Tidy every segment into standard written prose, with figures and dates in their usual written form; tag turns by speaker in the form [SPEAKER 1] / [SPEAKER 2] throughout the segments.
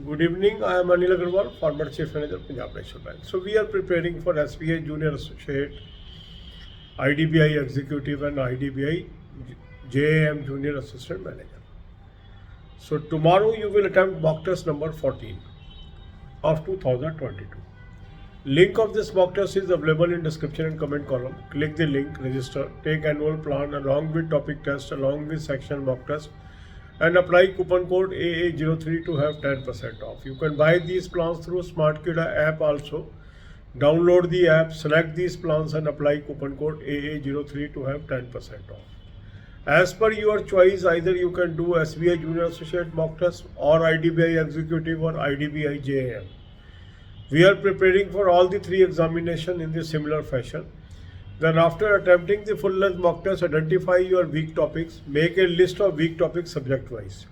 [SPEAKER 1] Good evening. I am Anil Agarwal, former Chief Manager, Punjab National Bank. So we are preparing for SBI Junior Associate, IDBI Executive and IDBI JAM Junior Assistant Manager. So tomorrow you will attempt mock test number 14 of 2022. Link of this mock test is available in description and comment column. Click the link, register, take annual plan along with topic test, along with section mock test, and apply coupon code AA03 to have 10% off. You can buy these plans through SmartKida app also. Download the app, select these plans and apply coupon code AA03 to have 10% off. As per your choice, either you can do SBI Junior Associate mock test or IDBI Executive or IDBI JAM. We are preparing for all the three examinations in the similar fashion. Then after attempting the full-length mock test, identify your weak topics, make a list of weak topics subject-wise.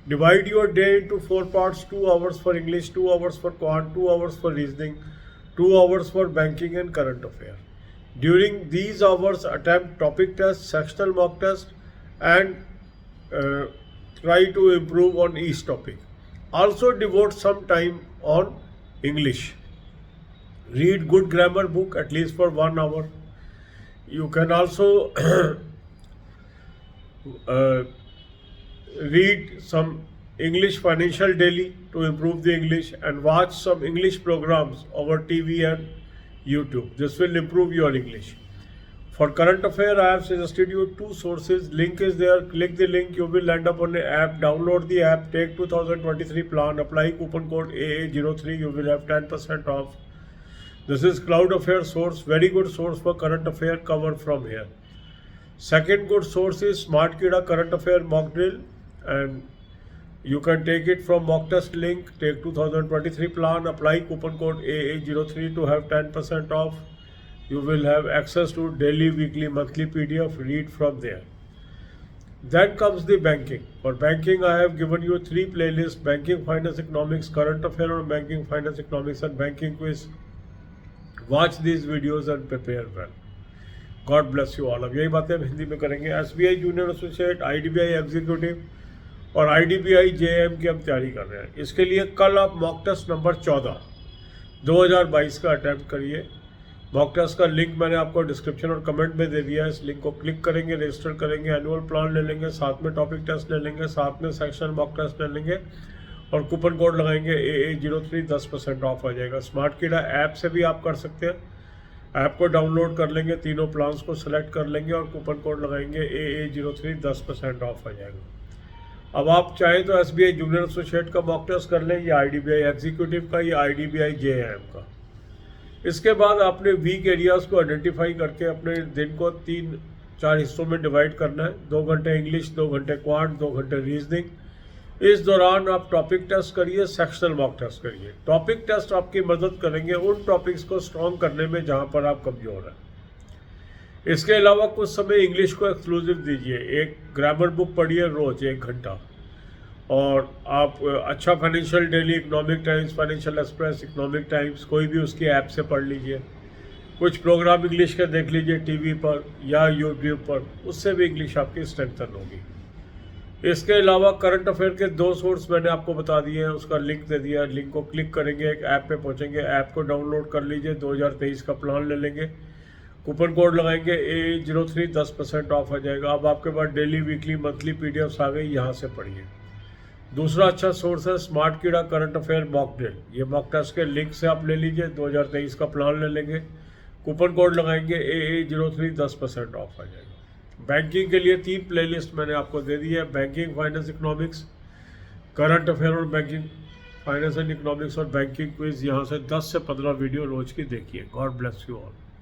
[SPEAKER 1] Divide your day into 4 parts, 2 hours for English, 2 hours for Quant, 2 hours for reasoning, 2 hours for banking and current affair. During these hours, attempt topic test, sectional mock test, and try to improve on each topic. Also devote some time on English. Read good grammar book at least for 1 hour. You can also read some English Financial Daily to improve the English and watch some English programs over TV and YouTube. This will improve your English. For current affair, I have suggested you 2 sources. Link is there. Click the link. You will end up on the app. Download the app. Take 2023 plan. Apply coupon code AA03. You will have 10% off. This is Cloud Affair source, very good source for current affair cover from here. Second good source is SmartKida current affair mock drill, and you can take it from mock test link, take 2023 plan, apply coupon code AA03 to have 10% off. You will have access to daily, weekly, monthly PDF, read from there. Then comes the banking. For banking, I have given you 3 playlists: banking, finance, economics, current affair on banking, finance, economics, and banking quiz. Watch these videos and prepare well. God bless you all. अब यही बातें हम हिंदी में करेंगे. SBI junior associate, IDBI executive और IDBI JAM की हम तैयारी कर रहे हैं. इसके लिए कल आप मॉक टेस्ट नंबर 14 2022 का अटैम्प्ट करिए. मॉक टेस्ट का लिंक मैंने आपको डिस्क्रिप्शन और कमेंट में दे दिया है. इस लिंक को क्लिक करेंगे, रजिस्टर करेंगे, एनुअल प्लान ले लेंगे, साथ में टॉपिक टेस्ट ले लेंगे, साथ में सेक्शन मॉक टेस्ट ले लेंगे और कूपन कोड लगाएंगे AA03, 10% ऑफ आ जाएगा. SmartKida ऐप से भी आप कर सकते हैं. ऐप को डाउनलोड कर लेंगे, तीनों प्लान्स को सेलेक्ट कर लेंगे और कूपन कोड लगाएंगे AA03, 10% ऑफ आ जाएगा. अब आप चाहें तो SBI जूनियर एसोसिएट का मॉक टेस्ट कर लें, या IDBI एग्जीक्यूटिव का, या IDBI JAM का. इसके बाद आपने वीक एरियाज़ को आइडेंटिफाई करके अपने दिन को 3-4 हिस्सों में डिवाइड करना है. 2 घंटे इंग्लिश, 2 घंटे क्वांट, 2 घंटे रीजनिंग. इस दौरान आप टॉपिक टेस्ट करिए, सेक्शनल मॉक टेस्ट करिए. टॉपिक टेस्ट आपकी मदद करेंगे उन टॉपिक्स को स्ट्रॉन्ग करने में जहां पर आप कमज़ोर हैं. इसके अलावा कुछ समय इंग्लिश को एक्सक्लूसिव दीजिए. एक ग्रामर बुक पढ़िए रोज़ 1 घंटा. और आप अच्छा financial daily, economic times, financial express, economic times, कोई भी उसकी ऐप से पढ़ लीजिए. कुछ प्रोग्राम इंग्लिश के देख लीजिए टीवी पर या यूट्यूब पर. उससे भी इंग्लिश आपकी स्ट्रेंथन होगी. इसके अलावा करंट अफेयर के 2 सोर्स मैंने आपको बता दिए हैं, उसका लिंक दे दिया. लिंक को क्लिक करेंगे, एक ऐप पे पहुंचेंगे, ऐप को डाउनलोड कर लीजिए. 2023 का प्लान ले लेंगे, कूपन कोड लगाएंगे AA03, 10% ऑफ आ जाएगा. अब आपके पास डेली, वीकली, मंथली PDFs आ गई, यहाँ से पढ़िए. दूसरा अच्छा सोर्स है SmartKida current affair mock drill. ये मॉक टेस्ट के लिंक से आप ले लीजिए. 2023 का प्लान ले लेंगे, कूपन कोड लगाएंगे AA03, 10% ऑफ आ जाएगा. बैंकिंग के लिए 3 प्लेलिस्ट मैंने आपको दे दी है: banking, finance, economics, current affair और बैंकिंग, फाइनेंस एंड इकोनॉमिक्स और बैंकिंग क्विज. यहाँ से 10 से 15 वीडियो रोज की देखिए. God bless you all.